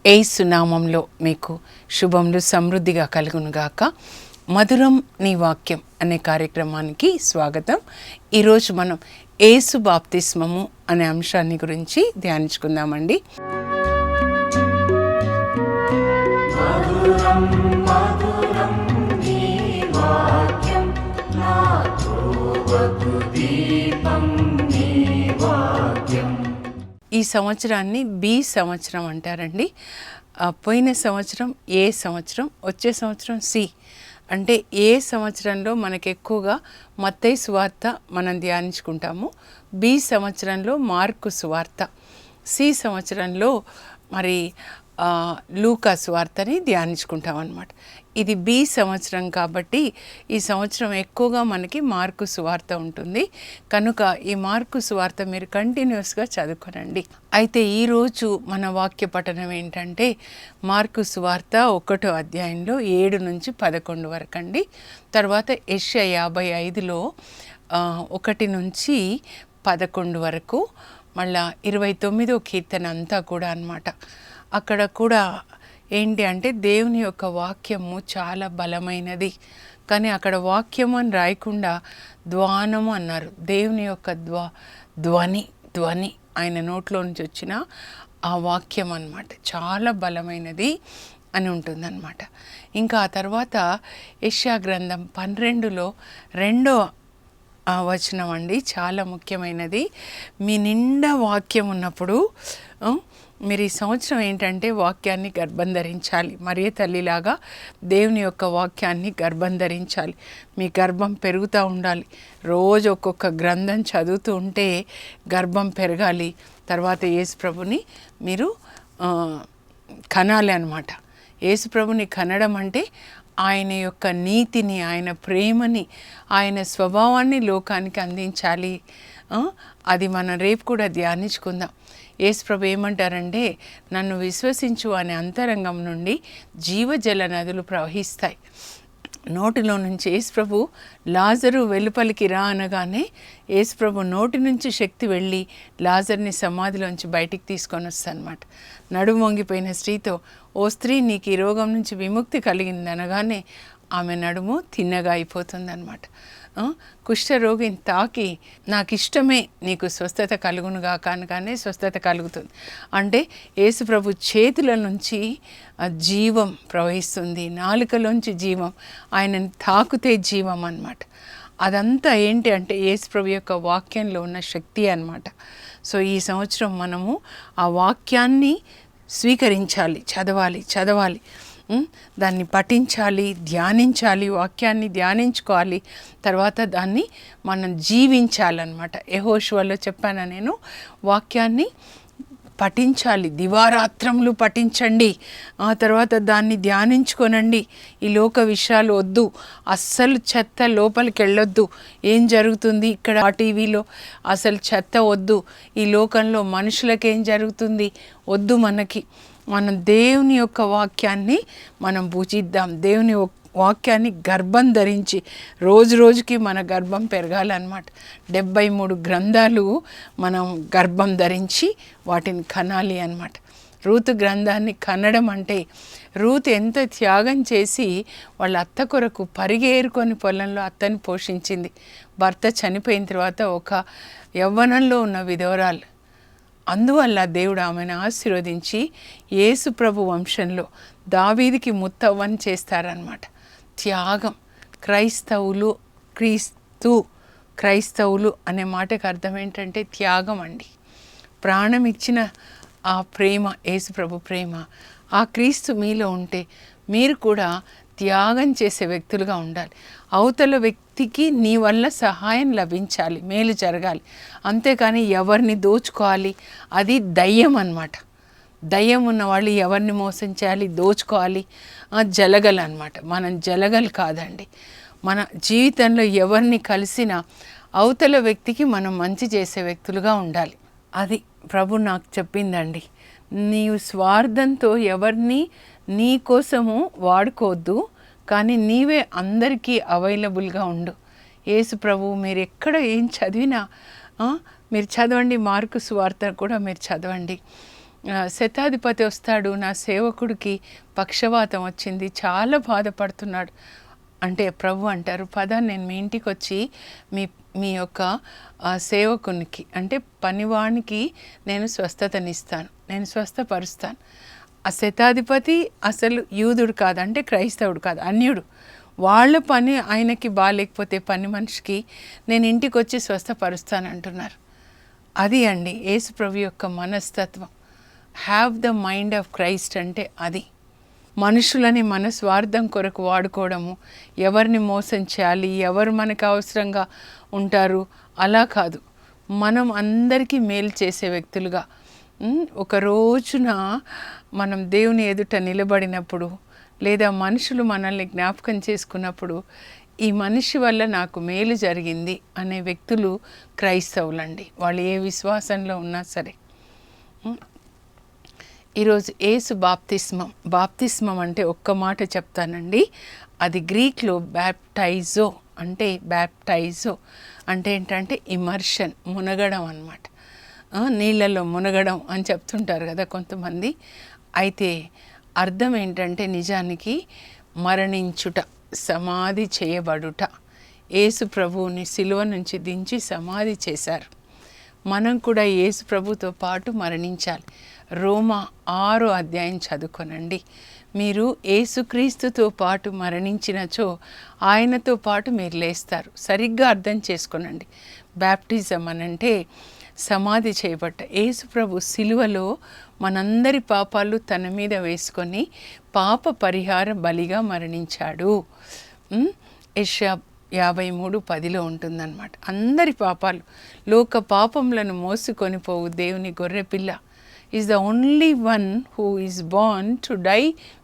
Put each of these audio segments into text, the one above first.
యేసు నామంలో మీకు శుభములు సమృద్ధిగా కలుగునుగాక. మధురం నీ వాక్యం అనే కార్యక్రమానికి స్వాగతం. ఈరోజు మనం యేసు బాప్తిస్మము అనే అంశాన్ని గురించి ధ్యానించుకుందామండి. ఈ సంవత్సరాన్ని బి సంవత్సరం అంటారండి. పోయిన సంవత్సరం ఏ సంవత్సరం, వచ్చే సంవత్సరం సి. అంటే ఏ సంవత్సరంలో మనకు ఎక్కువగా మత్తయి సువార్త మనం ధ్యానించుకుంటాము, బి సంవత్సరంలో మార్కు సువార్త, సి సంవత్సరంలో మరి లూకా సువార్తని ధ్యానించుకుంటాం అన్నమాట. ఇది బి సంవత్సరం కాబట్టి ఈ సంవత్సరం ఎక్కువగా మనకి మార్కు సువార్త ఉంటుంది. కనుక ఈ మార్కు సువార్త మీరు కంటిన్యూస్గా చదువుకోనండి. అయితే ఈరోజు మన వాక్య పఠనం ఏంటంటే మార్కు సువార్త 1వ అధ్యాయంలో 7 నుంచి 11 వరకు అండి. తర్వాత యెషయా 55లో 1 నుంచి 11 వరకు, మళ్ళా 29వ కీర్తన అంతా కూడా అన్నమాట. అక్కడ కూడా ఏంటి అంటే దేవుని యొక్క వాక్యము చాలా బలమైనది, కానీ అక్కడ వాక్యము అని రాయకుండా ధ్వానము అన్నారు. దేవుని యొక్క ధ్వని ఆయన నోట్లో నుంచి వచ్చిన ఆ వాక్యం అన్నమాట, చాలా బలమైనది అని ఉంటుందన్నమాట. ఇంకా ఆ తర్వాత యెషయా గ్రంథం 12లో 2వ వచనం అండి, చాలా ముఖ్యమైనది. మీ నిండా వాక్యం ఉన్నప్పుడు మీరు ఈ సంవత్సరం ఏంటంటే వాక్యాన్ని గర్భం ధరించాలి. మరియ తల్లిలాగా దేవుని యొక్క వాక్యాన్ని గర్భం ధరించాలి. మీ గర్భం పెరుగుతూ ఉండాలి. రోజు ఒక్కొక్క గ్రంథం చదువుతూ ఉంటే గర్భం పెరగాలి. తర్వాత యేసు ప్రభుని మీరు కనాలి అన్నమాట. యేసు ప్రభుని కనడం అంటే ఆయన యొక్క నీతిని, ఆయన ప్రేమని, ఆయన స్వభావాన్ని లోకానికి అందించాలి. అది మనం రేపు కూడా ధ్యానించుకుందాం. యేసు ప్రభు ఏమంటారంటే, నన్ను విశ్వసించు అనే అంతరంగం నుండి జీవజల నదులు ప్రవహిస్తాయి. నోటిలో నుంచి యేసు ప్రభు లాజరు వెలుపలికి రా అనగానే యేసు ప్రభు నోటి నుంచి శక్తి వెళ్ళి లాజర్ని సమాధిలోంచి బయటికి తీసుకొని వస్తానమాట. నడుము వంగిపోయిన స్త్రీతో, ఓ స్త్రీ నీకు ఈ రోగం నుంచి విముక్తి కలిగింది అనగానే ఆమె నడుము తిన్నగా అయిపోతుందన్నమాట. కుష్ఠరోగిని తాకి నాకు ఇష్టమే నీకు స్వస్థత కలుగునుగా అనగానే స్వస్థత కలుగుతుంది. అంటే యేసు ప్రభు చేతుల నుంచి జీవం ప్రవహిస్తుంది, నాలుకలోంచి జీవం, ఆయనని తాకుతే జీవం అన్నమాట. అదంతా ఏంటి అంటే యేసు ప్రభు యొక్క వాక్యంలో ఉన్న శక్తి అన్నమాట. సో ఈ సంవత్సరం మనము ఆ వాక్యాన్ని స్వీకరించాలి, చదవాలి, దాన్ని పఠించాలి, ధ్యానించాలి, వాక్యాన్ని ధ్యానించుకోవాలి. తర్వాత దాన్ని మనం జీవించాలన్నమాట. యెహోషువలో చెప్పాను నేను, వాక్యాన్ని పఠించాలి, దివారాత్రములు పఠించండి. ఆ తర్వాత దాన్ని ధ్యానించుకోనండి. ఈ లోక విషయాలు వద్దు, అస్సలు చెత్త లోపలికి వెళ్ళొద్దు. ఏం జరుగుతుంది ఇక్కడ ఆ టీవీలో, అసలు చెత్త వద్దు. ఈ లోకంలో మనుషులకేం జరుగుతుంది వద్దు. మనం దేవుని యొక్క వాక్యాన్ని మనం పూజిద్దాం. దేవుని వాక్యాన్ని గర్భం ధరించి రోజుకి మన గర్భం పెరగాలన్నమాట. 73 గ్రంథాలు మనం గర్భం ధరించి వాటిని కనాలి అన్నమాట. రూతు గ్రంథాన్ని కనడం అంటే, రూతు ఎంత త్యాగం చేసి వాళ్ళ అత్త కొరకు పరిగేరుకొని పొలంలో అత్తని పోషించింది. భర్త చనిపోయిన తర్వాత ఒక యవ్వనంలో ఉన్న విధవరాలు, అందువల్ల దేవుడు ఆమెను ఆశీర్వదించి యేసు ప్రభు వంశంలో దావీదుకి ముత్తవ్వని చేస్తారన్నమాట. త్యాగం. క్రైస్తవులు అనే మాటకు అర్థం ఏంటంటే త్యాగం అండి. ప్రాణం ఇచ్చిన ఆ ప్రేమ, యేసు ప్రభు ప్రేమ, ఆ క్రీస్తు మీలో ఉంటే మీరు కూడా త్యాగం చేసే వ్యక్తులుగా ఉండాలి. అవతల వ్యక్తికి నీ వల్ల సహాయం లభించాలి, మేలు జరగాలి. అంతేకాని ఎవరిని దోచుకోవాలి, అది దయ్యం అన్నమాట. దయ్యం ఉన్న వాళ్ళు ఎవరిని మోసం చేయాలి, దోచుకోవాలి, జలగలు అన్నమాట. మనం జలగలు కాదండి. మన జీవితంలో ఎవరిని కలిసినా అవతల వ్యక్తికి మనం మంచి చేసే వ్యక్తులుగా ఉండాలి. అది ప్రభు నాకు చెప్పిందండి. నీవు స్వార్థంతో ఎవరిని నీ కోసము వాడుకోవద్దు, కానీ నీవే అందరికీ అవైలబుల్గా ఉండు. యేసు ప్రభు మీరు ఎక్కడ ఏం చదివినా మీరు చదవండి. మార్కు సువార్త కూడా మీరు చదవండి. శతాధిపతి వస్తాడు, నా సేవకుడికి పక్షవాతం వచ్చింది, చాలా బాధపడుతున్నాడు అంటే ప్రభు అంటారు, పద నేను మీ ఇంటికి వచ్చి మీ యొక్క సేవకునికి అంటే పనివానికి నేను స్వస్థతనిస్తాను, నేను స్వస్థపరుస్తాను. ఆ శతాధిపతి అసలు యూదుడు కాదు, అంటే క్రైస్తవుడు కాదు, అన్యుడు. వాళ్ళ పని ఆయనకి బాగాలేకపోతే పని మనిషికి నేను ఇంటికి వచ్చి స్వస్థపరుస్తాను అంటున్నారు. అది అండి యేసు ప్రభు యొక్క మనస్తత్వం. Have the mind of Christ అంటే అది. మనుషులని మన స్వార్థం కొరకు వాడుకోవడము, ఎవరిని మోసం చేయాలి, ఎవరు మనకు అవసరంగా ఉంటారు అలా కాదు. మనం అందరికీ మేలు చేసే వ్యక్తులుగా ఒక రోజున మనం దేవుని ఎదుట నిలబడినప్పుడు, లేదా మనుషులు మనల్ని జ్ఞాపకం చేసుకున్నప్పుడు, ఈ మనిషి వల్ల నాకు మేలు జరిగింది అనే వ్యక్తులు క్రైస్తవులండి. వాళ్ళు ఏ విశ్వాసంలో ఉన్నా సరే. ఈరోజు యేసు బాప్తిస్మం అంటే ఒక్క మాట చెప్తానండి. అది గ్రీక్లో బ్యాప్టైజో అంటే ఏంటంటే ఇమర్షన్, మునగడం అన్నమాట. నీళ్ళల్లో మునగడం అని చెప్తుంటారు కదా కొంతమంది. అయితే అర్థం ఏంటంటే నిజానికి మరణించుట, సమాధి చేయబడుట. యేసు ప్రభువుని సిలువ నుంచి దించి సమాధి చేశారు. మనం కూడా యేసు ప్రభుతో పాటు మరణించాలి. రోమా 6వ అధ్యాయం చదువుకోనండి. మీరు యేసుక్రీస్తుతో పాటు మరణించినచో ఆయనతో పాటు మీరు లేస్తారు. సరిగ్గా అర్థం చేసుకోనండి. బ్యాప్టిజం అనంటే సమాధి చేయబట్ట. యేసు ప్రభు సిలువలో మనందరి పాపాలు తన మీద వేసుకొని పాప పరిహార బలిగా మరణించాడు. యెషయా 53:10 ఉంటుందన్నమాట. అందరి పాపాలు, లోక పాపములను మోసుకొని పోవు దేవుని గొర్రెపిల్ల is the only one who is born to die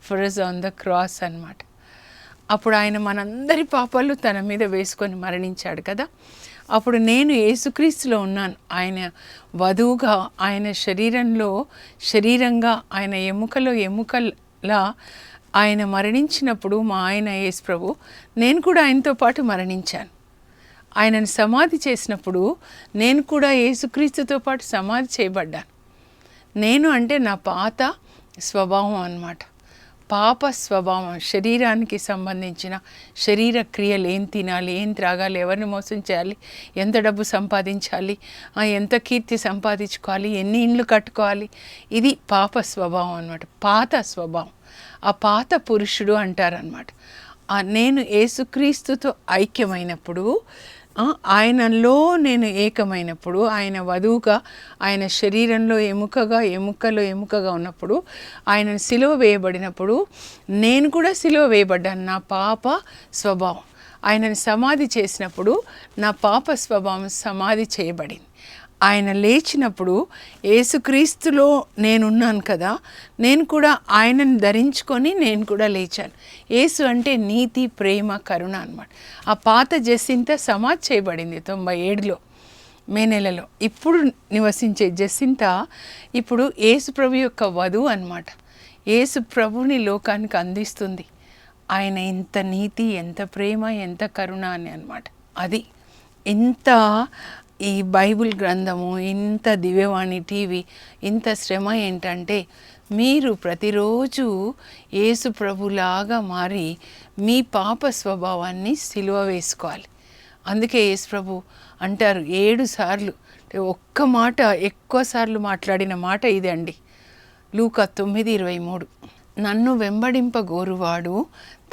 for us on the cross అన్నమాట. అప్పుడు ఆయన మనందరి పాపాలు తన మీద వేసుకొని మరణించాడు కదా. అప్పుడు నేను యేసుక్రీస్తులో ఉన్నాను. ఆయన వధువుగా, ఆయన శరీరంగా, ఆయన ఎముకలా ఆయన మరణించినప్పుడు మా ఆయన యేసు ప్రభు, నేను కూడా ఆయనతో పాటు మరణించాను. ఆయనను సమాధి చేసినప్పుడు నేను కూడా యేసుక్రీస్తుతో పాటు సమాధి చేయబడ్డాను. నేను అంటే నా పాత స్వభావం అన్నమాట. పాప స్వభావం, శరీరానికి సంబంధించిన శరీర క్రియలు, ఏం తినాలి, ఏం త్రాగాలి, ఎవరిని మోసం చేయాలి, ఎంత డబ్బు సంపాదించాలి, ఎంత కీర్తి సంపాదించుకోవాలి, ఎన్ని ఇండ్లు కట్టుకోవాలి, ఇది పాప స్వభావం అన్నమాట. పాత స్వభావం, ఆ పాత పురుషుడు అంటారనమాట. నేను యేసుక్రీస్తుతో ఐక్యమైనప్పుడు, ఆయనలో నేను ఏకమైనప్పుడు, ఆయన వధువుగా, ఆయన శరీరంలో ఎముకలో ఎముకగా ఉన్నప్పుడు, ఆయనను సిలువ వేయబడినప్పుడు నేను కూడా సిలువ వేయబడ్డాను. నా పాప స్వభావం ఆయనను సమాధి చేసినప్పుడు నా పాప స్వభావం సమాధి చేయబడింది. ఆయన లేచినప్పుడు యేసుక్రీస్తులో నేనున్నాను కదా, నేను కూడా ఆయనను ధరించుకొని నేను కూడా లేచాను. యేసు అంటే నీతి, ప్రేమ, కరుణ అన్నమాట. ఆ పాత జెస్సింత సమాధి చేయబడింది 97లో మే నెలలో. ఇప్పుడు నివసించే జెస్సింత ఇప్పుడు యేసు ప్రభు యొక్క వధువు అన్నమాట. యేసు ప్రభుని లోకానికి అందిస్తుంది. ఆయన ఎంత నీతి, ఎంత ప్రేమ, ఎంత కరుణ అని అన్నమాట. అది ఇంత ఈ బైబిల్ గ్రంథము, ఇంత దివ్యవాణి టీవీ, ఇంత శ్రమ ఏంటంటే మీరు ప్రతిరోజు యేసు ప్రభులాగా మారి మీ పాప స్వభావాన్ని సిలువ వేసుకోవాలి. అందుకే యేసు ప్రభు అంటారు 7 సార్లు, ఒక్క మాట ఎక్కువసార్లు మాట్లాడిన మాట ఇదండి. లూకా 9:23, నన్ను వెంబడింపగోరువాడు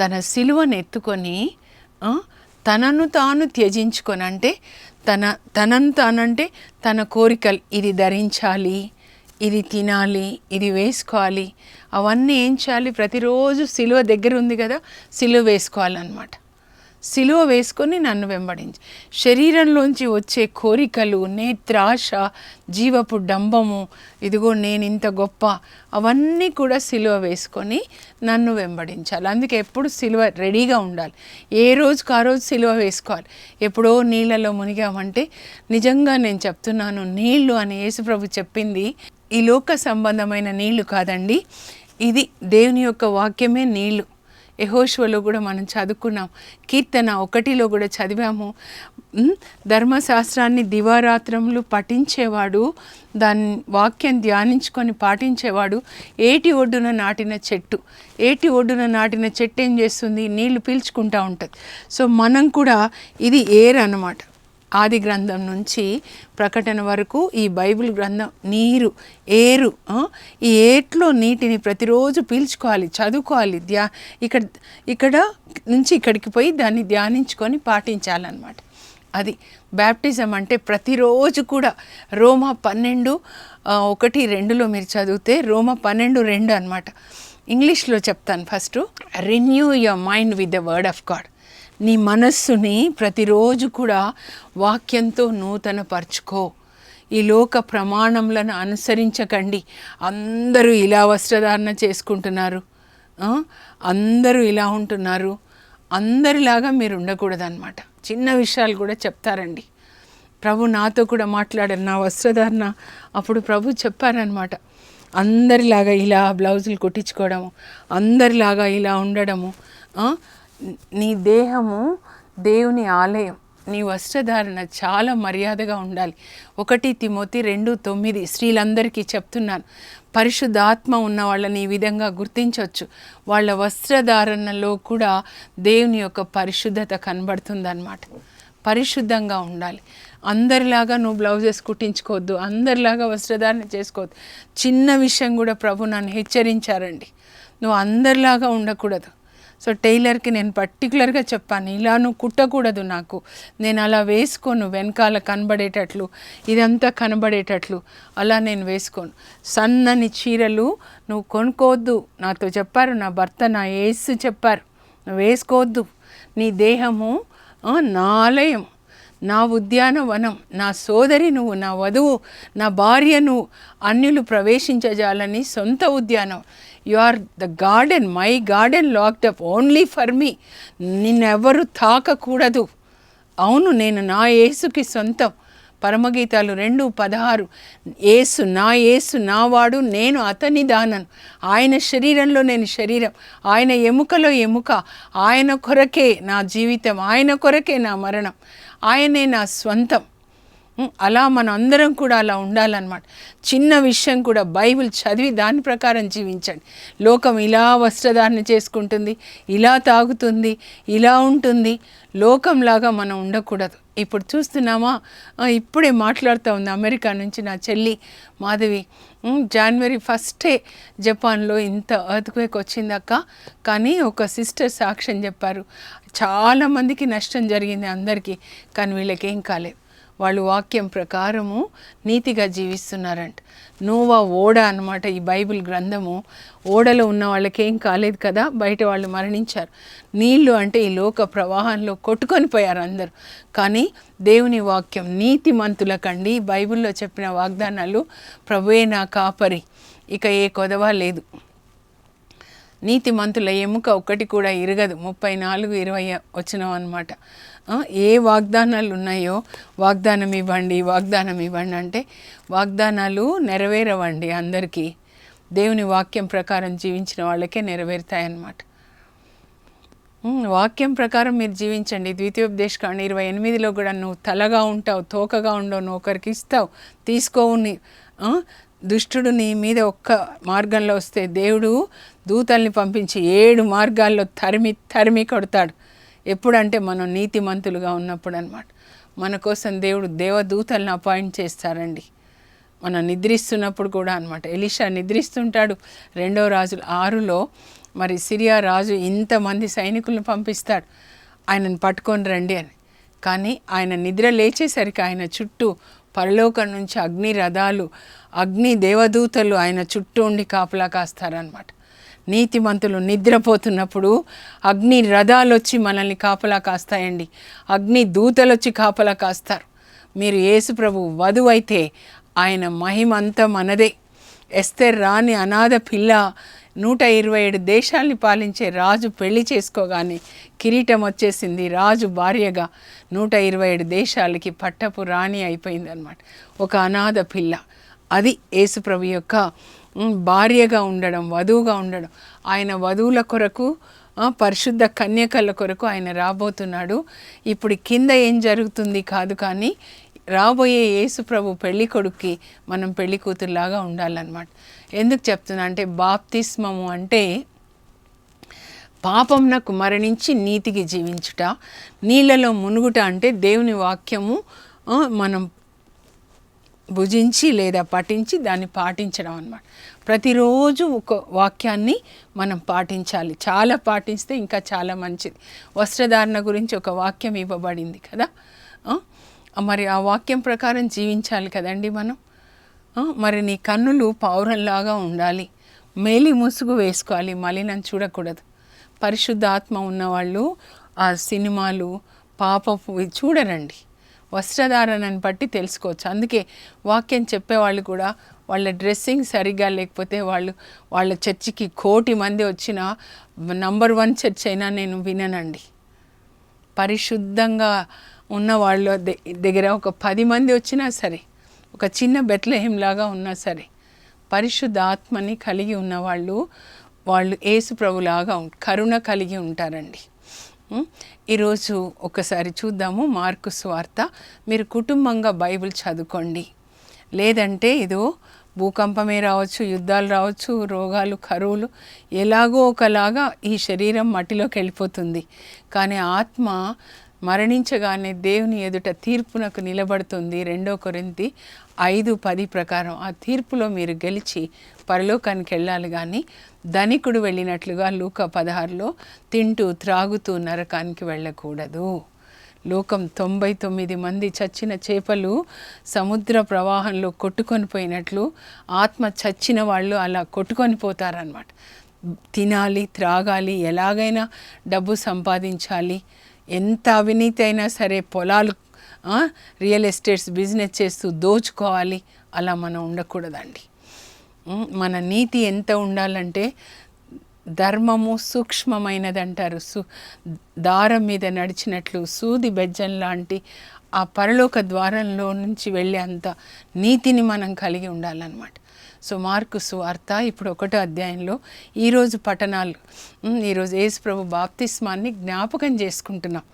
తన సిలువను ఎత్తుకొని తనను తాను త్యజించుకొని, అంటే తనను తానంటే తన కోరికలు, ఇది ధరించాలి, ఇది తినాలి, ఇది వేసుకోవాలి, అవన్నీ ఏం చేయాలి? ప్రతిరోజు సిలువ దగ్గర ఉంది కదా, సిలువ వేసుకోవాలన్నమాట. సిలువ వేసుకొని నన్ను వెంబడించి, శరీరంలోంచి వచ్చే కోరికలు, నేత్రాశ, జీవపు డంబము, ఇదిగో నేను ఇంత గొప్ప, అవన్నీ కూడా సిలువ వేసుకొని నన్ను వెంబడించాలి. అందుకే ఎప్పుడు సిలువ రెడీగా ఉండాలి. ఏ రోజుకు ఆ రోజు సిలువ వేసుకోవాలి. ఎప్పుడో నీళ్ళలో మునిగామంటే, నిజంగా నేను చెప్తున్నాను, నీళ్లు అని యేసుప్రభు చెప్పింది ఈ లోక సంబంధమైన నీళ్లు కాదండి. ఇది దేవుని యొక్క వాక్యమే నీళ్లు. యెహోషువలో కూడా మనం చదువుకున్నాం, కీర్తన 1లో కూడా చదివాము. ధర్మశాస్త్రాన్ని దివారాత్రములు పఠించేవాడు, దాని వాక్యం ధ్యానించుకొని పాటించేవాడు ఏటి ఒడ్డున నాటిన చెట్టు. ఏటి ఒడ్డున నాటిన చెట్టు ఏం చేస్తుంది? నీళ్లు పీల్చుకుంటూ ఉంటుంది. సో మనం కూడా ఇది ఏర్ అన్నమాట. ఆది గ్రంథం నుంచి ప్రకటన వరకు ఈ బైబిల్ గ్రంథం నీరు, ఏరు. ఈ ఏట్లో నీటిని ప్రతిరోజు పీల్చుకోవాలి, చదువుకోవాలి, ఇక్కడ నుంచి ఇక్కడికి పోయి దాన్ని ధ్యానించుకొని పాటించాలన్నమాట. అది బ్యాప్టిజం అంటే. ప్రతిరోజు కూడా రోమా 12:1-2 మీరు చదివితే, రోమా 12:2 అనమాట. ఇంగ్లీష్లో చెప్తాను first. Renew your mind with the word of God. నీ మనస్సుని ప్రతిరోజు కూడా వాక్యంతో నూతనపరచుకో. ఈ లోక ప్రమాణములను అనుసరించకండి. అందరూ ఇలా వస్త్రధారణ చేసుకుంటున్నారు, అందరూ ఇలా ఉంటున్నారు, అందరిలాగా మీరు ఉండకూడదన్నమాట. చిన్న విషయాలు కూడా చెప్తారండి. ప్రభు నాతో కూడా మాట్లాడారు నా వస్త్రధారణ అప్పుడు. ప్రభు చెప్పారనమాట, అందరిలాగా ఇలా బ్లౌజులు కుట్టించుకోవడము, అందరిలాగా ఇలా ఉండడము. నీ దేహము దేవుని ఆలయం, నీ వస్త్రధారణ చాలా మర్యాదగా ఉండాలి. 1 తిమోతి 2:9 స్త్రీలందరికీ చెప్తున్నాను. పరిశుద్ధాత్మ ఉన్న వాళ్ళని ఈ విధంగా గుర్తించవచ్చు. వాళ్ళ వస్త్రధారణలో కూడా దేవుని యొక్క పరిశుద్ధత కనబడుతుందన్నమాట. పరిశుద్ధంగా ఉండాలి. అందరిలాగా నువ్వు బ్లౌజెస్ కుట్టించుకోవద్దు, అందరిలాగా వస్త్రధారణ చేసుకోవద్దు. చిన్న విషయం కూడా ప్రభు నన్ను హెచ్చరించారండి, నువ్వు అందరిలాగా ఉండకూడదు. సో టైలర్కి నేను పర్టికులర్గా చెప్పాను, ఇలా నువ్వు కుట్టకూడదు, నాకు నేను అలా వేసుకోను, వెనకాల కనబడేటట్లు ఇదంతా కనబడేటట్లు అలా నేను వేసుకోను. సన్నని చీరలు నువ్వు కొనుక్కోవద్దు, నాతో చెప్పారు, నా భర్త నా యేసు చెప్పారు, నువ్వు వేసుకోవద్దు. నీ దేహము నా ఆలయం, నా ఉద్యానవనం, నా సోదరి నువ్వు, నా వధువు, నా భార్య నువ్వు, అన్యులు ప్రవేశించజాలని సొంత ఉద్యానం. You are the garden, my garden locked up only for me. నిన్నెవరు తాకకూడదు. అవును, నేను నా యేసుకి సొంతం. పరమగీతాలు 2:16 యేసు నావాడు, నేను అతని దానను. ఆయన శరీరంలో నేను శరీరం, ఆయన ఎముకలో ఎముక. ఆయన కొరకే నా జీవితం, ఆయన కొరకే నా మరణం, ఆయనే నా స్వంతం. అలా మన అందరం కూడా అలా ఉండాలన్నమాట. చిన్న విషయం కూడా బైబిల్ చదివి దాని ప్రకారం జీవించండి. లోకం ఇలా వస్త్రధారణ చేసుకుంటుంది, ఇలా తాగుతుంది, ఇలా ఉంటుంది. లోకంలాగా మనం ఉండకూడదు. ఇప్పుడు చూస్తున్నామా, ఇప్పుడే మాట్లాడుతూ ఉంది అమెరికా నుంచి నా చెల్లి మాధవి. January 1 జపాన్లో ఇంత ఎర్త్క్వేక్ వచ్చిందక్క, కానీ ఒక సిస్టర్ సాక్ష్యం చెప్పారు, చాలామందికి నష్టం జరిగింది అందరికీ, కానీ వీళ్ళకేం కాలేదు. వాళ్ళు వాక్యం ప్రకారము నీతిగా జీవిస్తున్నారంట. నోవా ఓడ అన్నమాట ఈ బైబిల్ గ్రంథము. ఓడలో ఉన్న వాళ్ళకేం కాలేదు కదా, బయట వాళ్ళు మరణించారు. నీళ్ళు అంటే ఈ లోక ప్రవాహంలో కొట్టుకొని పోయారు అందరూ. కానీ దేవుని వాక్యం నీతిమంతులకండి, బైబిల్లో చెప్పిన వాగ్దానాలు, ప్రభువే నా కాపరి, ఇక ఏ కొదవ లేదు. నీతిమంతుల ఎముక ఒకటి కూడా ఇరగదు. 34:20 వచ్చినాం అనమాట. ఏ వాగ్దానాలు ఉన్నాయో వాగ్దానం ఇవ్వండి, వాగ్దానం ఇవ్వండి అంటే వాగ్దానాలు నెరవేరవండి అందరికీ. దేవుని వాక్యం ప్రకారం జీవించిన వాళ్ళకే నెరవేరుతాయన్నమాట. వాక్యం ప్రకారం మీరు జీవించండి. ద్వితీయోపదేశకాండ 28లో కూడా నువ్వు తలగా ఉంటావు, తోకగా ఉండవు, నువ్వు ఒకరికి ఇస్తావు, తీసుకోవు. దుష్టుడు నీ మీద ఒక్క మార్గంలో వస్తే దేవుడు దూతల్ని పంపించి 7 మార్గాల్లో తరిమి కొడతాడు. ఎప్పుడంటే మనం నీతిమంతులుగా ఉన్నప్పుడు అన్నమాట. మన కోసం దేవుడు దేవదూతలను అపాయింట్ చేస్తారండి. మనం నిద్రిస్తున్నప్పుడు కూడా అన్నమాట. ఎలీషా నిద్రిస్తుంటాడు. 2 రాజులు 6లో మరి సిరియా రాజు ఇంతమంది సైనికులను పంపిస్తాడు, ఆయనను పట్టుకొని రండి అని. కానీ ఆయన నిద్ర లేచేసరికి ఆయన చుట్టూ పరలోకం నుంచి అగ్ని రథాలు, అగ్ని దేవదూతలు ఆయన చుట్టూ ఉండి కాపలా కాస్తారనమాట. నీతిమంతులు నిద్రపోతున్నప్పుడు అగ్ని రథాలు వచ్చి మనల్ని కాపలా కాస్తాయండి, అగ్ని దూతలు వచ్చి కాపలా కాస్తారు. మీరు యేసు ప్రభు వధువు అయితే ఆయన మహిమ అంతా మనదే. ఎస్తేర్ రాని అనాథ పిల్ల 127 దేశాల్ని పాలించే రాజు పెళ్లి చేసుకోగానే కిరీటం వచ్చేసింది. రాజు భార్యగా 127 దేశాలకి పట్టపు రాణి అయిపోయింది అన్నమాట. ఒక అనాథ పిల్ల. అది యేసుప్రభు యొక్క భార్యగా ఉండడం, వధువుగా ఉండడం. ఆయన వధువుల కొరకు, పరిశుద్ధ కన్యకల కొరకు ఆయన రాబోతున్నాడు. ఇప్పుడు కింద ఏం జరుగుతుంది కాదు, కానీ రాబోయే యేసు ప్రభు పెళ్లి కొడుక్కి మనం పెళ్లి కూతురులాగా ఉండాలన్నమాట. ఎందుకు చెప్తున్నా అంటే, బాప్తిస్మము అంటే పాపంనకు మరణించి నీతికి జీవించుట, నీళ్ళలో మునుగుట అంటే దేవుని వాక్యము మనం భుజించి లేదా పఠించి దాన్ని పాటించడం అన్నమాట. ప్రతిరోజు ఒక వాక్యాన్ని మనం పాటించాలి. చాలా పాటిస్తే ఇంకా చాలా మంచిది. వస్త్రధారణ గురించి ఒక వాక్యం ఇవ్వబడింది కదా, మరి ఆ వాక్యం ప్రకారం జీవించాలి కదండి మనం. మరి నీ కన్నులు పౌరంలాగా ఉండాలి, మేలి ముసుగు వేసుకోవాలి, మలినం చూడకూడదు. పరిశుద్ధ ఆత్మ ఉన్నవాళ్ళు ఆ సినిమాలు పాపపు చూడరండి, వస్త్రధారణను బట్టి తెలుసుకోవచ్చు. అందుకే వాక్యం చెప్పేవాళ్ళు కూడా వాళ్ళ డ్రెస్సింగ్ సరిగ్గా లేకపోతే వాళ్ళ చర్చికి 1,000,000 మంది వచ్చినా నంబర్ 1 చర్చ్ అయినా నేను విననండి. పరిశుద్ధంగా ఉన్న వాళ్ళ దగ్గర ఒక 10 మంది వచ్చినా సరే, ఒక చిన్న బెత్లెహేంలాగా ఉన్నా సరే, పరిశుద్ధ ఆత్మని కలిగి ఉన్నవాళ్ళు యేసు ప్రభులాగా కరుణ కలిగి ఉంటారండి. ఈరోజు ఒకసారి చూద్దాము మార్కు సువార్త. మీరు కుటుంబంగా బైబిల్ చదువుకోండి. లేదంటే ఏదో భూకంపమే రావచ్చు, యుద్ధాలు రావచ్చు, రోగాలు, కరువులు, ఎలాగో ఒకలాగా ఈ శరీరం మట్టిలోకి వెళ్ళిపోతుంది. కానీ ఆత్మ మరణించగానే దేవుని ఎదుట తీర్పునకు నిలబడుతుంది. 2 కొరింథీ 5:10 ప్రకారం ఆ తీర్పులో మీరు గెలిచి పరలోకానికి వెళ్ళాలి, కానీ ధనికుడు వెళ్ళినట్లుగా లూకా 16లో తింటూ త్రాగుతూ నరకానికి వెళ్ళకూడదు. లోకం 99 మంది చచ్చిన చేపలు సముద్ర ప్రవాహంలో కొట్టుకొని పోయినట్లు ఆత్మ చచ్చిన వాళ్ళు అలా కొట్టుకొని పోతారన్నమాట. తినాలి, త్రాగాలి, ఎలాగైనా డబ్బు సంపాదించాలి, ఎంత అవినీతి అయినా సరే, పొలాలు, రియల్ ఎస్టేట్స్ బిజినెస్ చేస్తూ దోచుకోవాలి, అలా మనం ఉండకూడదండి. మన నీతి ఎంత ఉండాలంటే, ధర్మము సూక్ష్మమైనది అంటారు. దారం మీద నడిచినట్లు సూది బెజ్జం లాంటి ఆ పరలోక ద్వారంలో నుంచి వెళ్ళే అంత నీతిని మనం కలిగి ఉండాలన్నమాట. సో మార్కు సువార్త ఇప్పుడు 1వ అధ్యాయంలో ఈరోజు పఠనాలు, ఈరోజు యేసు ప్రభు బాప్తిస్మాన్ని జ్ఞాపకం చేసుకుంటున్నాం.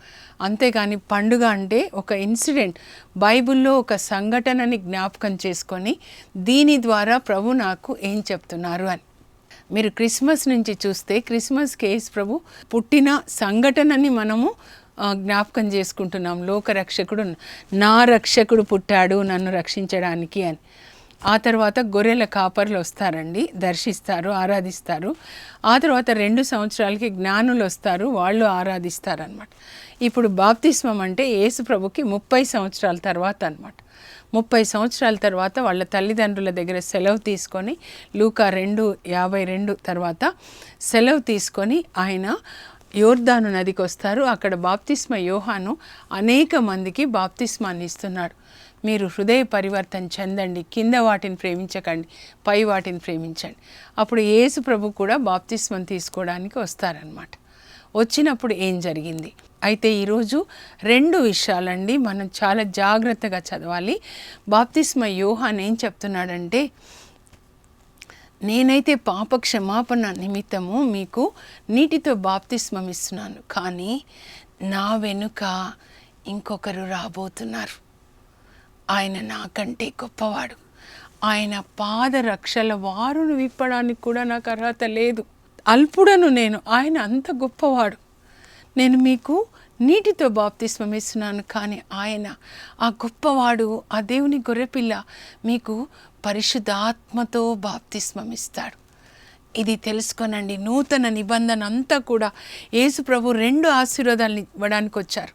అంతేగాని పండుగ అంటే ఒక ఇన్సిడెంట్, బైబిల్లో ఒక సంఘటనని జ్ఞాపకం చేసుకొని దీని ద్వారా ప్రభు నాకు ఏం చెప్తున్నారు అని. మీరు క్రిస్మస్ నుంచి చూస్తే క్రిస్మస్కి యేసు ప్రభు పుట్టిన సంఘటనని మనము జ్ఞాపకం చేసుకుంటున్నాం. లోకరక్షకుడు, నా రక్షకుడు పుట్టాడు నన్ను రక్షించడానికి అని. ఆ తర్వాత గొర్రెల కాపర్లు వస్తారండి, దర్శిస్తారు, ఆరాధిస్తారు. ఆ తర్వాత 2 సంవత్సరాలకి జ్ఞానులు వస్తారు, వాళ్ళు ఆరాధిస్తారనమాట. ఇప్పుడు బాప్తిస్మం అంటే యేసు ప్రభుకి 30 సంవత్సరాల తర్వాత అనమాట. 30 సంవత్సరాల తర్వాత వాళ్ళ తల్లిదండ్రుల దగ్గర సెలవు తీసుకొని, లూకా 2:52 తర్వాత సెలవు తీసుకొని ఆయన యోర్దాను నదికి వస్తారు. అక్కడ బాప్తిస్మ యోహాను అనేక మందికి బాప్తిస్మాన్ని ఇస్తున్నాడు. మీరు హృదయ పరివర్తన చెందండి, కింద వాటిని ప్రేమించకండి, పై వాటిని ప్రేమించండి. అప్పుడు యేసు ప్రభు కూడా బాప్తిస్మం తీసుకోవడానికి వస్తారనమాట. వచ్చినప్పుడు ఏం జరిగింది? అయితే ఈరోజు 2 విషయాలండి మనం చాలా జాగ్రత్తగా చదవాలి. బాప్తిస్మ యోహాను ఏం చెప్తున్నాడంటే, నేనైతే పాప క్షమాపణ నిమిత్తము మీకు నీటితో బాప్తిస్మం ఇస్తున్నాను, కానీ నా వెనుక ఇంకొకరు రాబోతున్నారు, ఆయన నాకంటే గొప్పవాడు, ఆయన పాదరక్షల వారును విప్పడానికి కూడా నాకు అర్హత లేదు, అల్పుడను నేను, ఆయన అంత గొప్పవాడు. నేను మీకు నీటితో బాప్తిస్మం ఇస్తున్నాను, కానీ ఆయన ఆ గొప్పవాడు, ఆ దేవుని గొర్రెపిల్ల మీకు పరిశుద్ధాత్మతో బాప్తిస్మం ఇస్తాడు. ఇది తెలుసుకోనండి. నూతన నిబంధన అంతా కూడా యేసు ప్రభు 2 ఆశీర్వాదాలను ఇవ్వడానికి వచ్చారు.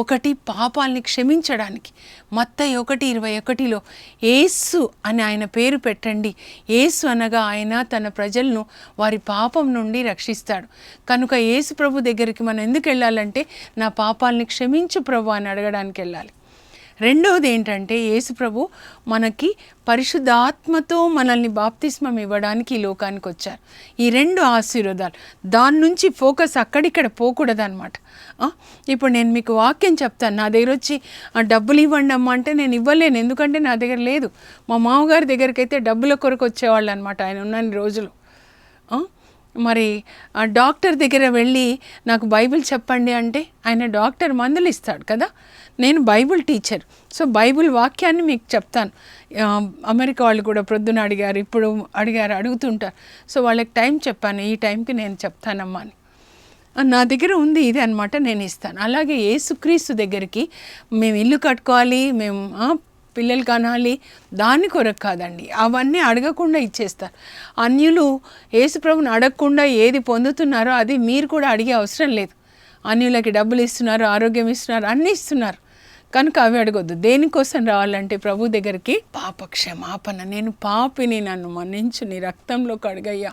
ఒకటి పాపాలని క్షమించడానికి. మత్తయి 1:21లో యేసు అని ఆయన పేరు పెట్టండి. యేసు అనగా ఆయన తన ప్రజలను వారి పాపం నుండి రక్షిస్తాడు. కనుక యేసు ప్రభు దగ్గరికి మనం ఎందుకు వెళ్ళాలంటే, నా పాపాలని క్షమించు ప్రభు అని అడగడానికి వెళ్ళాలి. రెండవది ఏంటంటే యేసు ప్రభు మనకి పరిశుద్ధాత్మతో మనల్ని బాప్తిస్మం ఇవ్వడానికి ఈ లోకానికి వచ్చారు. ఈ 2 ఆశీర్వాదాలు, దాని నుంచి ఫోకస్ అక్కడిక్కడ పోకూడదు అనమాట. ఇప్పుడు నేను మీకు వాక్యం చెప్తాను, నా దగ్గర వచ్చి డబ్బులు ఇవ్వండి అమ్మ అంటే నేను ఇవ్వలేను, ఎందుకంటే నా దగ్గర లేదు. మా మామగారి దగ్గరికి అయితే డబ్బుల కొరకు వచ్చేవాళ్ళు అనమాట ఆయన ఉన్న రోజులు. మరి డాక్టర్ దగ్గర వెళ్ళి నాకు బైబిల్ చెప్పండి అంటే ఆయన డాక్టర్ మందులు ఇస్తాడు కదా. నేను బైబిల్ టీచర్, సో బైబిల్ వాక్యాన్ని మీకు చెప్తాను. అమెరికా వాళ్ళు కూడా ప్రొద్దున అడిగారు, ఇప్పుడు అడుగుతుంటారు. సో వాళ్ళకి టైం చెప్పాను, ఈ టైంకి నేను చెప్తానమ్మా అని. నా దగ్గర ఉంది ఇది అనమాట, నేను ఇస్తాను. అలాగే యేసుక్రీస్తు దగ్గరికి మేము ఇల్లు కట్టుకోవాలి, మేము పిల్లలు కనాలి, దాని కొరకు కాదండి. అవన్నీ అడగకుండా ఇచ్చేస్తారు. అన్యులు యేసుప్రభుని అడగకుండా ఏది పొందుతున్నారో అది మీరు కూడా అడిగే అవసరం లేదు. అన్యులకి డబ్బులు ఇస్తున్నారు, ఆరోగ్యం ఇస్తున్నారు, అన్నీ ఇస్తున్నారు, కనుక అవి అడగొద్దు. దేనికోసం రావాలంటే ప్రభు దగ్గరికి పాప క్షమాపణ, నేను పాపిని, నన్ను మన్నించు, నీ రక్తంలో కడుగయ్యా.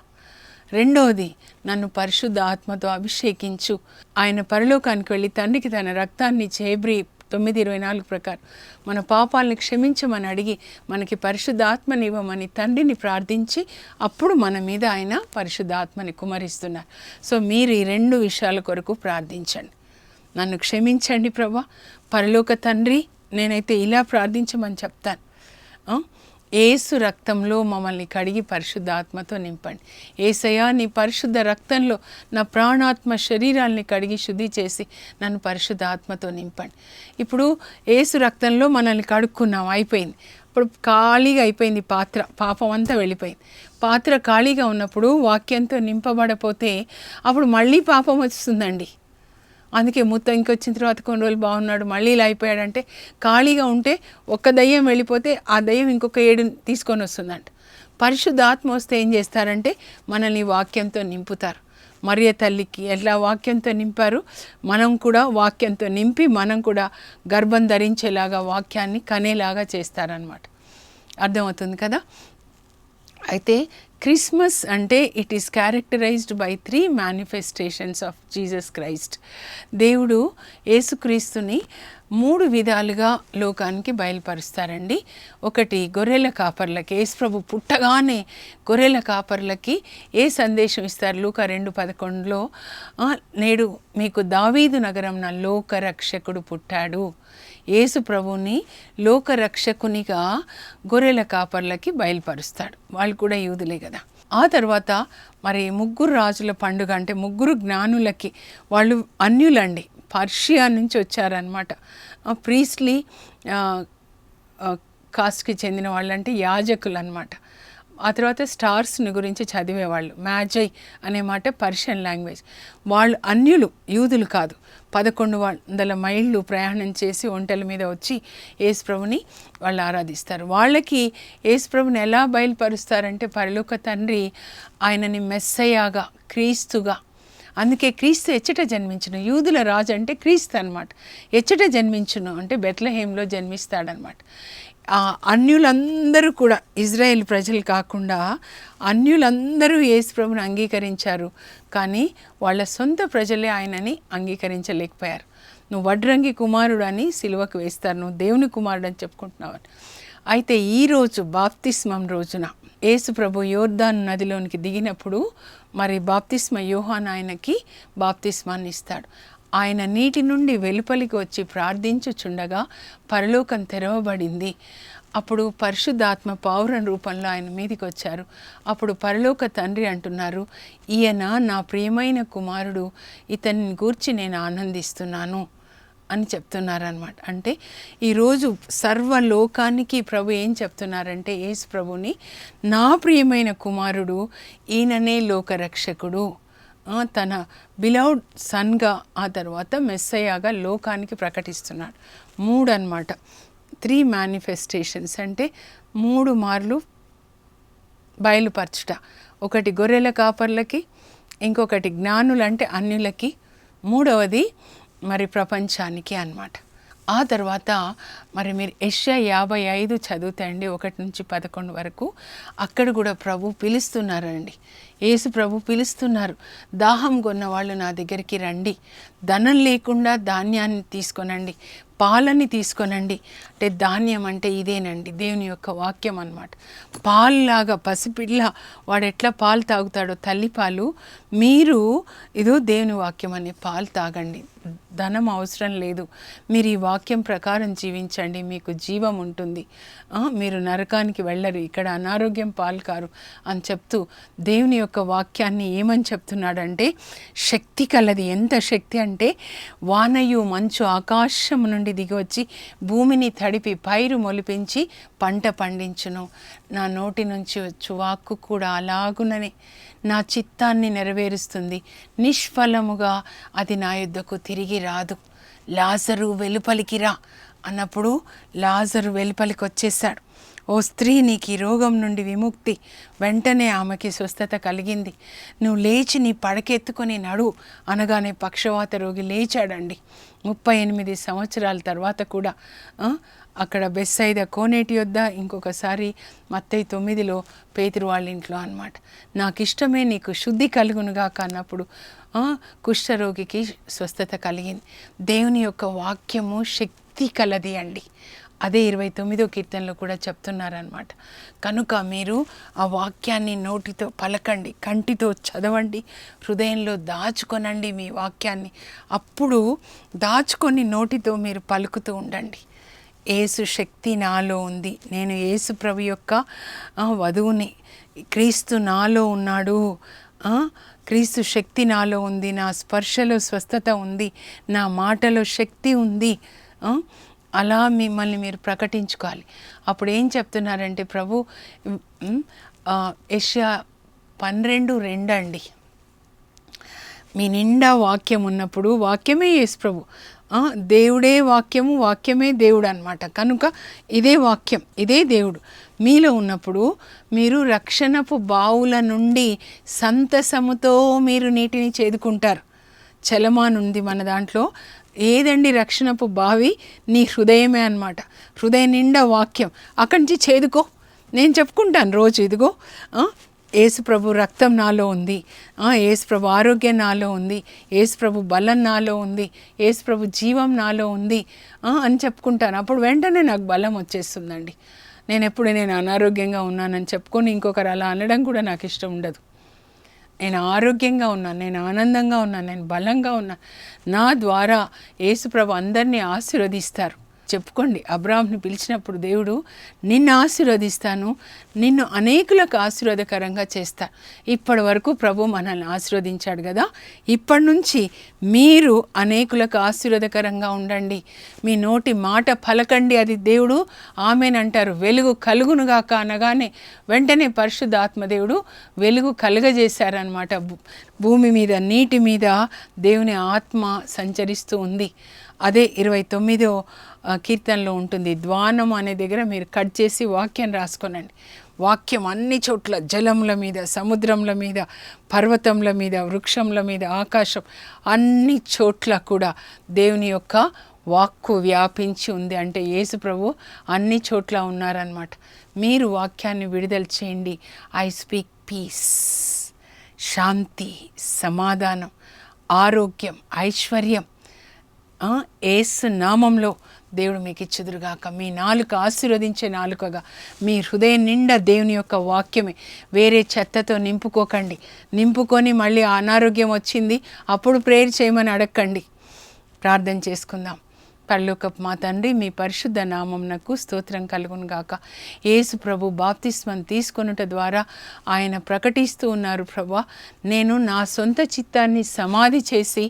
రెండవది, నన్ను పరిశుద్ధ ఆత్మతో అభిషేకించు. ఆయన పరలోకానికి వెళ్ళి తండ్రికి తన రక్తాన్ని చేబ్రి 9:24 ప్రకారం మన పాపాలని క్షమించమని అడిగి మనకి పరిశుద్ధాత్మని ఇవ్వమని తండ్రిని ప్రార్థించి అప్పుడు మన మీద ఆయన పరిశుద్ధాత్మని కుమరిస్తున్నారు. సో మీరు ఈ 2 విషయాల కొరకు ప్రార్థించండి. నన్ను క్షమించండి ప్రభా, పరలోక తండ్రి, నేనైతే ఇలా ప్రార్థించమని చెప్తాను. యేసు రక్తంలో మమ్మల్ని కడిగి పరిశుద్ధాత్మతో నింపండి. యేసయ్యా, నీ పరిశుద్ధ రక్తంలో నా ప్రాణాత్మ శరీరాల్ని కడిగి శుద్ధి చేసి నన్ను పరిశుద్ధాత్మతో నింపండి. ఇప్పుడు యేసు రక్తంలో మనల్ని కడుక్కున్నాం, అయిపోయింది. ఇప్పుడు ఖాళీగా అయిపోయింది పాత్ర, పాపం అంతా వెళ్ళిపోయింది. పాత్ర ఖాళీగా ఉన్నప్పుడు వాక్యంతో నింపబడపోతే అప్పుడు మళ్ళీ పాపం వస్తుందండి. అందుకే ఇంకొచ్చిన తర్వాత కొన్ని రోజులు బాగున్నాడు, మళ్ళీ ఇలా అయిపోయాడంటే, ఖాళీగా ఉంటే ఒక్క దయ్యం వెళ్ళిపోతే ఆ దయ్యం ఇంకొక 7 తీసుకొని వస్తుందంట. పరిశుద్ధాత్మ వస్తే ఏం చేస్తారంటే మనల్ని వాక్యంతో నింపుతారు. మరియ తల్లికి ఎలా వాక్యంతో నింపారు, మనం కూడా వాక్యంతో నింపి మనం కూడా గర్భం ధరించేలాగా వాక్యాన్ని కనేలాగా చేస్తారనమాట. అర్థమవుతుంది కదా. అయితే క్రిస్మస్ అంటే it is characterised by 3 manifestations of Jesus Christ. దేవుడు యేసుక్రీస్తుని 3 విధాలుగా లోకానికి బయలుపరుస్తారండి. ఒకటి, గొర్రెల కాపర్లకి, యేసుప్రభు పుట్టగానే గొర్రెల కాపర్లకి ఏ సందేశం ఇస్తారు? లూకా 2:11లో నేడు మీకు దావీదు నగరంన లోకరక్షకుడు పుట్టాడు. యేసు ప్రభుని లోకరక్షకునిగా గొర్రెల కాపర్లకి బయలుపరుస్తాడు. వాళ్ళు కూడా యూదులే కదా. ఆ తర్వాత మరి 3 రాజుల పండుగ అంటే 3 జ్ఞానులకి, వాళ్ళు అన్యులండి, పర్షియా నుంచి వచ్చారనమాట. ప్రీస్లీ కాస్ట్కి చెందిన వాళ్ళు, అంటే యాజకులు అనమాట. ఆ తర్వాత స్టార్స్ని గురించి చదివేవాళ్ళు, మ్యాజై అనే మాట పర్షియన్ లాంగ్వేజ్. వాళ్ళు అన్యులు, యూదులు కాదు. 1100 మైళ్ళు ప్రయాణం చేసి ఒంటెల మీద వచ్చి యేసుప్రభుని వాళ్ళు ఆరాధిస్తారు. వాళ్ళకి యేసుప్రభుని ఎలా బయలుపరుస్తారంటే పరలోక తండ్రి ఆయనని మెస్సయ్యగా, క్రీస్తుగా. అందుకే క్రీస్తు ఎచ్చట జన్మించును, యూదుల రాజు అంటే క్రీస్తు అనమాట. ఎచ్చట జన్మించును అంటే బెత్లెహేంలో జన్మిస్తాడనమాట. అన్యులందరూ కూడా, ఇజ్రాయేల్ ప్రజలు కాకుండా అన్యులందరూ యేసుప్రభుని అంగీకరించారు, కానీ వాళ్ళ సొంత ప్రజలే ఆయనని అంగీకరించలేకపోయారు. నువ్వు వడ్రంగి కుమారుడు అని సిలువకు వేస్తారు, నువ్వు దేవుని కుమారుడు అని చెప్పుకుంటున్నావు. అయితే ఈరోజు బాప్తిస్మం రోజున యేసుప్రభు యోర్దాను నదిలోనికి దిగినప్పుడు మరి బాప్తిస్మ యోహాను ఆయనకి బాప్తిస్మాన్ని ఇస్తాడు. ఆయన నీటి నుండి వెలుపలికి వచ్చి ప్రార్థించుచుండగా పరలోకం తెరవబడింది. అప్పుడు పరిశుద్ధాత్మ పావురం రూపంలో ఆయన మీదికి వచ్చారు. అప్పుడు పరలోక తండ్రి అంటున్నారు, ఈయన నా ప్రియమైన కుమారుడు, ఇతన్ని గూర్చి నేను ఆనందిస్తున్నాను అని చెప్తున్నారనమాట. అంటే ఈరోజు సర్వలోకానికి ప్రభు ఏం చెప్తున్నారంటే, యేసు ప్రభుని నా ప్రియమైన కుమారుడు, ఈయననే లోకరక్షకుడు, తన బిలౌడ్ సన్గా, ఆ తర్వాత మెస్సయ్యగా లోకానికి ప్రకటిస్తున్నాడు. 3 అన్నమాట, 3 మేనిఫెస్టేషన్స్ అంటే 3 మార్లు బయలుపరచుట. ఒకటి గొర్రెల కాపర్లకి, ఇంకొకటి జ్ఞానులు అంటే అన్యులకి, 3వది మరి ప్రపంచానికి అన్నమాట. ఆ తర్వాత మరి మీరు యెషయా 55 చదువుతాయండి, 1 నుంచి 11 వరకు. అక్కడ కూడా ప్రభు పిలుస్తున్నారండి, యేసు ప్రభు పిలుస్తున్నారు, దాహం కొన్న వాళ్ళు నా దగ్గరికి రండి, ధనం లేకుండా ధాన్యాన్ని తీసుకొనండి, పాలని తీసుకొనండి. అంటే ధాన్యం అంటే ఇదేనండి, దేవుని యొక్క వాక్యం అన్నమాట. పాలులాగా పసిపిల్ల వాడు ఎట్లా పాలు తాగుతాడో తల్లి పాలు, మీరు ఇదో దేవుని వాక్యం అనే పాలు తాగండి. ధనం అవసరం లేదు, మీరు ఈ వాక్యం ప్రకారం జీవించండి, మీకు జీవం ఉంటుంది, మీరు నరకానికి వెళ్ళరు, ఇక్కడ అనారోగ్యం పాల్కారు అని చెప్తూ దేవుని యొక్క వాక్యాన్ని ఏమని చెప్తున్నాడంటే శక్తి కలది. ఎంత శక్తి అంటే వానయు మంచు ఆకాశం నుండి దిగివచ్చి భూమిని తడిపి పైరు మొలిపించి పంట పండించును. నా నోటి నుంచి వచ్చు వాక్కు కూడా అలాగుననే నా చిత్తాన్ని నెరవేరుస్తుంది, నిష్ఫలముగా అది నా యుద్ధకు తిరిగి రాదు. లాజరు వెలుపలికి రా అన్నప్పుడు లాజరు వెలుపలికి వచ్చేసాడు. ఓ స్త్రీ, నీకు ఈ రోగం నుండి విముక్తి. వెంటనే ఆమెకి స్వస్థత కలిగింది. నువ్వు లేచి నీ పడకెత్తుకొని నడు అనగానే పక్షవాత రోగి లేచాడండి. 38 సంవత్సరాల తర్వాత కూడా అక్కడ బెత్సైదా కోనేటి యొద్ద, ఇంకొకసారి మత్తయి 9లో పేతురు వాళ్ళ ఇంట్లో అన్నమాట. నాకు ఇష్టమే, నీకు శుద్ధి కలుగునుగా అన్నప్పుడు కుష్ఠరోగికి స్వస్థత కలిగింది. దేవుని యొక్క వాక్యము శక్తి కలది అండి. అదే 29వ కీర్తనలో కూడా చెప్తున్నారనమాట. కనుక మీరు ఆ వాక్యాన్ని నోటితో పలకండి, కంటితో చదవండి, హృదయంలో దాచుకొనండి మీ వాక్యాన్ని. అప్పుడు దాచుకొని నోటితో మీరు పలుకుతూ ఉండండి, యేసు శక్తి నాలో ఉంది, నేను యేసు ప్రభు యొక్క వధువుని, క్రీస్తు నాలో ఉన్నాడు, క్రీస్తు శక్తి నాలో ఉంది, నా స్పర్శలో స్వస్థత ఉంది, నా మాటలో శక్తి ఉంది. అలా మిమ్మల్ని మీరు ప్రకటించుకోవాలి. అప్పుడు ఏం చెప్తున్నారంటే ప్రభు, యెషయా 12:2 అండి, మీ నిండా వాక్యం ఉన్నప్పుడు, వాక్యమే యేసు ప్రభు, దేవుడే వాక్యము, వాక్యమే దేవుడు అన్నమాట. కనుక ఇదే వాక్యం, ఇదే దేవుడు మీలో ఉన్నప్పుడు మీరు రక్షణపు బావుల నుండి సంతసముతో మీరు నీటిని చేదుకుంటారు. చలమానుంది మన దాంట్లో. ఏదండి రక్షణపు బావి? నీ హృదయమే అన్నమాట. హృదయం నిండా వాక్యం, అక్కడి నుంచి చేదుకో. నేను చెప్పుకుంటాను రోజు, ఇదిగో యేసు ప్రభు రక్తం నాలో ఉంది, యేసు ప్రభు ఆరోగ్యం నాలో ఉంది, యేసు ప్రభు బలం నాలో ఉంది, యేసు ప్రభు జీవం నాలో ఉంది అని చెప్పుకుంటాను. అప్పుడు వెంటనే నాకు బలం వచ్చేస్తుందండి. నేను అనారోగ్యంగా ఉన్నానని చెప్పుకొని ఇంకొకరు అలా అనడం కూడా నాకు ఇష్టం ఉండదు. నేను ఆరోగ్యంగా ఉన్నాను, నేను ఆనందంగా ఉన్నాను, నేను బలంగా ఉన్నాను. నా ద్వారా యేసు ప్రభు అందరినీ ఆశీర్వదిస్తారు. చెప్పుకోండి, అబ్రాహాంని పిలిచినప్పుడు దేవుడు, నిన్ను ఆశీర్వదిస్తాను, నిన్ను అనేకులకు ఆశీర్వాదకరంగా చేస్తా. ఇప్పటి వరకు ప్రభు మనల్ని ఆశీర్వదించాడు కదా, ఇప్పటి నుంచి మీరు అనేకులకు ఆశీర్వాదకరంగా ఉండండి. మీ నోటి మాట పలకండి, అది దేవుడు ఆమేనంటారు. వెలుగు కలుగునుగాక అనగానే వెంటనే పరిశుద్ధాత్మదేవుడు వెలుగు కలుగజేశారనమాట. భూమి మీద, నీటి మీద దేవుని ఆత్మ సంచరిస్తూ ఉంది. అదే 29వ కీర్తనలో ఉంటుంది. ద్వానం అనే దగ్గర మీరు కట్ చేసి వాక్యం రాసుకోనండి. వాక్యం అన్ని చోట్ల, జలముల మీద, సముద్రముల మీద, పర్వతముల మీద, వృక్షముల మీద, ఆకాశం అన్ని చోట్ల కూడా దేవుని యొక్క వాక్కు వ్యాపించి ఉంది. అంటే యేసు ప్రభు అన్ని చోట్ల ఉన్నారన్నమాట. మీరు వాక్యాన్ని విడుదల చేయండి. ఐ స్పీక్ పీస్, శాంతి, సమాధానం, ఆరోగ్యం, ఐశ్వర్యం యేసు నామంలో దేవుడు మీకు ఇచ్చుదురుగాక. మీ నాలుక ఆశీర్వదించే నాలుకగా, మీ హృదయం నిండా దేవుని యొక్క వాక్యమే. వేరే చెత్తతో నింపుకోకండి. నింపుకొని మళ్ళీ అనారోగ్యం వచ్చింది అప్పుడు ప్రేయర్ చేయమని అడగండి. ప్రార్థన చేసుకుందాం. పరలోకపు మా తండ్రి, మీ పరిశుద్ధ నామమునకు స్తోత్రం కలుగును గాక. యేసు ప్రభు బాప్తిస్మం తీసుకొనుట ద్వారా ఆయన ప్రకటిస్తూ ఉన్నారు, ప్రభా నేను నా సొంత చిత్తాన్ని సమాధి చేసి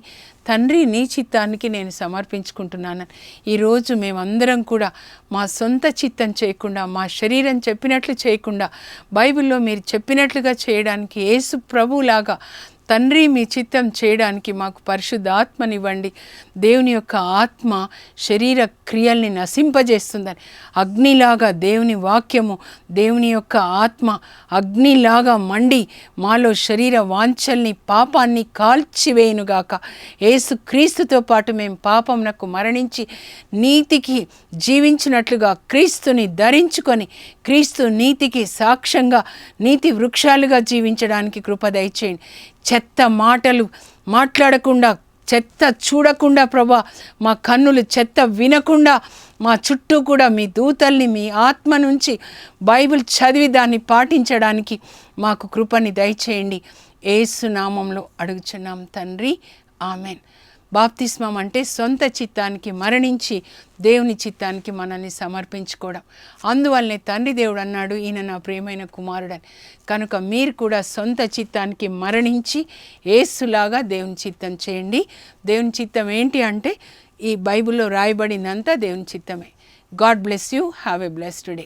తండ్రి నీ చిత్తానికి నేను సమర్పించుకుంటున్నాను. ఈరోజు మేమందరం కూడా మా సొంత చిత్తం చేయకుండా, మా శరీరం చెప్పినట్లు చేయకుండా, బైబిల్లో మీరు చెప్పినట్లుగా చేయడానికి యేసు ప్రభులాగా తండ్రి మీ చిత్తం చేయడానికి మాకు పరిశుద్ధాత్మనివ్వండి. దేవుని యొక్క ఆత్మ శరీర క్రియల్ని నశింపజేస్తుందని, అగ్నిలాగా దేవుని వాక్యము, దేవుని యొక్క ఆత్మ అగ్నిలాగా మండి మాలో శరీర వాంఛల్ని, పాపాన్ని కాల్చివేయునుగాక. యేసుక్రీస్తుతో పాటు మేము పాపమునకు మరణించి నీతికి జీవించినట్లుగా క్రీస్తుని ధరించుకొని క్రీస్తు నీతికి సాక్ష్యంగా నీతి వృక్షాలుగా జీవించడానికి కృప దయచేయండి. చెత్త మాటలు మాట్లాడకుండా, చెత్త చూడకుండా ప్రభా, మా కన్నులు చెత్త వినకుండా, మా చుట్టూ కూడా మీ దూతల్ని మీ ఆత్మ నుంచి బైబిల్ చదివి దాన్ని పాటించడానికి మాకు కృపని దయచేయండి. యేసు నామంలో అడుగుచున్నాం తండ్రి, ఆమెన్. బాప్తిస్మం అంటే సొంత చిత్తానికి మరణించి దేవుని చిత్తానికి మనల్ని సమర్పించుకోవడం. అందువల్లనే తండ్రి దేవుడు అన్నాడు, ఈయన నా ప్రియమైన కుమారుడని. కనుక మీరు కూడా సొంత చిత్తానికి మరణించి యేసులాగా దేవుని చిత్తం చేయండి. దేవుని చిత్తం ఏంటి అంటే ఈ బైబిల్లో రాయబడినంత దేవుని చిత్తమే. God bless you. Have a blessed day.